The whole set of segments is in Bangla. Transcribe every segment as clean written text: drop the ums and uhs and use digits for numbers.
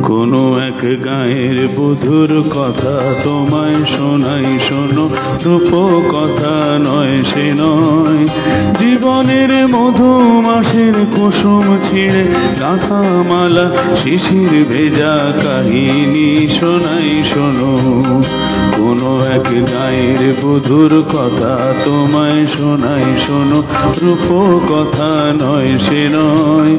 কোনো এক গায়ের বধুর কথা তোমায় শোনাই শোনো, রূপ কথা নয় সে নয়। জীবনের মধুমাসের কুসুম ছিঁড়ে গাঁথা মালা, শিশির ভেজা কাহিনী শোনাই শোনো। কোনো এক গায়ের বধুর কথা তোমায় শোনাই শোনো, রূপ কথা নয় সে নয়।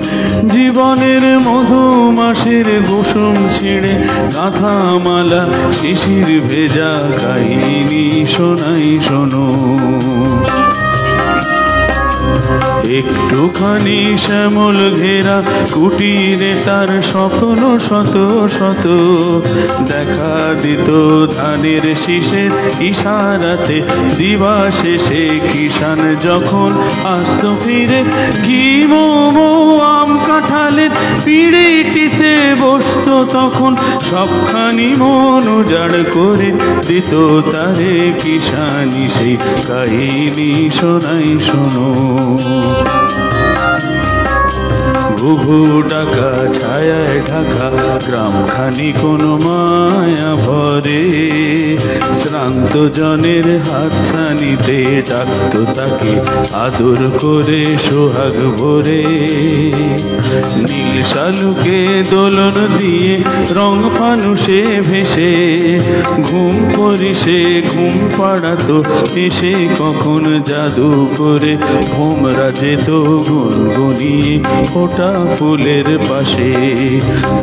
জীবনের মধুমাসের কুসুম ছিঁড়ে গাঁথা মালা, শিশির ভেজা কাহিনী শোনাই শোনো। একটুখানি শ্যামল ঘেরা কুটিরে তার স্বপ্ন শত শত, দেখা দিত ধানের শীষের ইশারাতে দিবা শেষে কিষান যখন আসত ফিরে। ঘি মোমো আম কাঁঠালের পিঁড়িটিতে বসত তখন, সবখানি মন উজাড় করে দিত তারে কিষানি সেই কাহিনী শোনাই শোনো। ঘুঘু ডাকা ছায়ায় ঢাকা গ্রামখানি কোনো মায়া ভরে, শ্রান্ত জনের হাতছানিতে ডাকত তাকে আদর করে সোহাগ ভরে। নীল শালুকে দোলন দিয়ে রং ফানুষে ভেসে, ঘুম পরিশে ঘুম পাড়াতো এসে কখন জাদু করে। ভোমরা যেত গুনগুনিয়ে ফোটা ফুলের পাশে,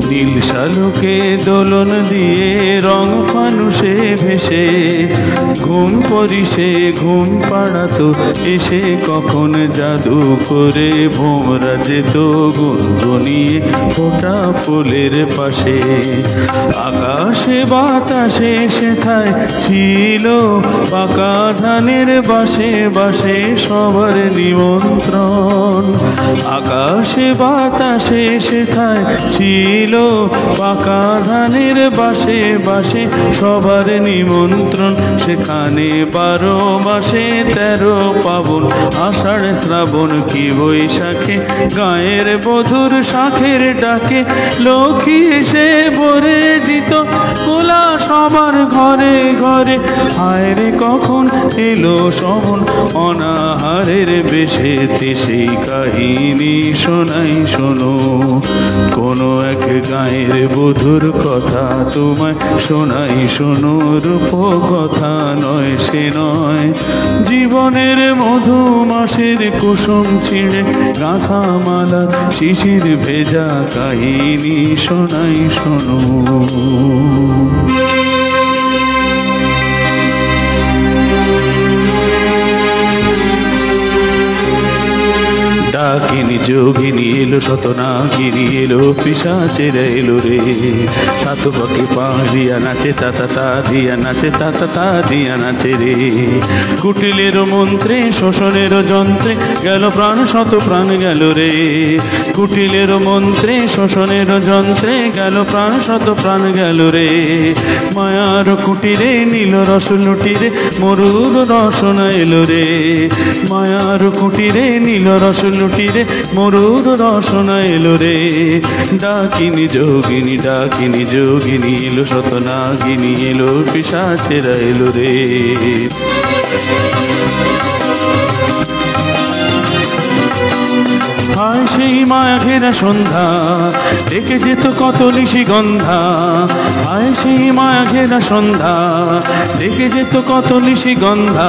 নীল শালুকে দোলন দিয়ে রং ফানুষে ভেসে, ঘুম পরিশে ঘুম পাড়াতো এসে কখন জাদু করে। ভোমরা যেত গুনগুনিয়ে ফোটা ফুলের পাশে। আকাশে বাতাসে সেথায় ছিল পাকা ধানের বাসে বাসে সবার নিমন্ত্রণ। আকাশে বাতাসে সেথায় ছিল পাকা ধানের বাসে বাসে সবার নিমন্ত্রণ। সেখানে 12 মাসে 13 পাবন, আষাঢ় শ্রাবণ কি বৈশাখে, গায়ের বধুর শাখের ডাকে লক্ষ্মী এসে ভরে দিত কোলা সবার ঘরে ঘরে। হায় রে কখন এলো শোভন অনাহারের বেশেতে সেই কাহিনী শোনাই শোনো। কোনো এক গায়ের বধুর কথা তোমায় শোনাই শোনো, রূপ কথা নয় সে নয়। জীবনের মধুমাসের কুসুম ছিঁড়ে গাঁথা মালা, শিশির ভেজা কাহিনী শোনাই শোনো। ডাকিনী যোগিনী এলো শতনাগিনী এলো পিশাচেরা এলো রে, সাত পাখি পা দিয়া নাচে তাতা তা দিয়া নাচে তাতা তা দিয়া নাচে রে। কুটিলের মন্ত্রে শোষণের যন্ত্রে গেল প্রাণ শত প্রাণ গেল রে। কুটিলের মন্ত্রে শোষণের যন্ত্রে গেল প্রাণ শত প্রাণ গেল রে। মায়ার কুটিরে নীল রস লুটিরে মরুর রসনা এলো রে। মায়ার কুটিরে নীল রস লুটিরে মরুর রসনা এলো রে। ডাকিনী যোগিনী এলো শতনাগিনী এলো পিশাচেরা এলো রে। হায় সেই মায়া ঘেরা সন্ধ্যা, ডেকে যেত কত নিশি গন্ধা। হায় সেই মায়া ঘেরা সন্ধ্যা, ডেকে যেত কত নিশি গন্ধা।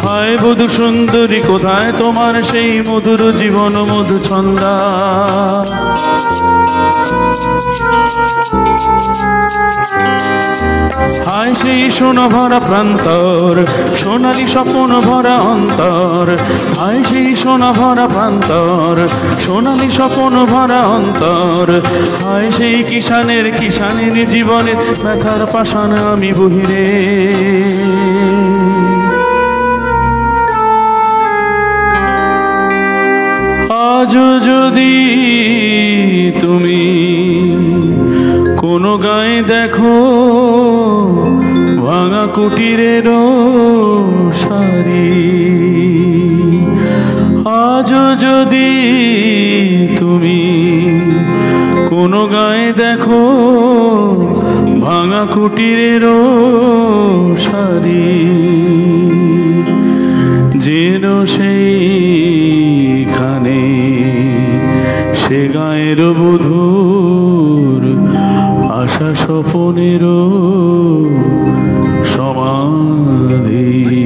হায় বধূ সুন্দরী কোথায় তোমার সেই মধুর জীবন মধু ছন্দা। হায় সেই সোনা ভরা প্রান্তর, সোনালি স্বপ্ন ভরা অন্তর। হায় সেই সোনা ভরা প্রান্তর, সোনালি স্বপ্ন ভরা অন্তর। হায় সেই কিষানের জীবনের ব্যথার পাষাণ আমি বহিরে। আজ যদি তুমি কোনো গায়ে দেখো ভাঙা কুটিরের সারি, আজ যদি তুমি কোন গায়ে দেখো ভাঙা কুটিরের সারি, যেন সেইখানে সে গায়ের বধূর আশা স্বপনেরও সমাধি।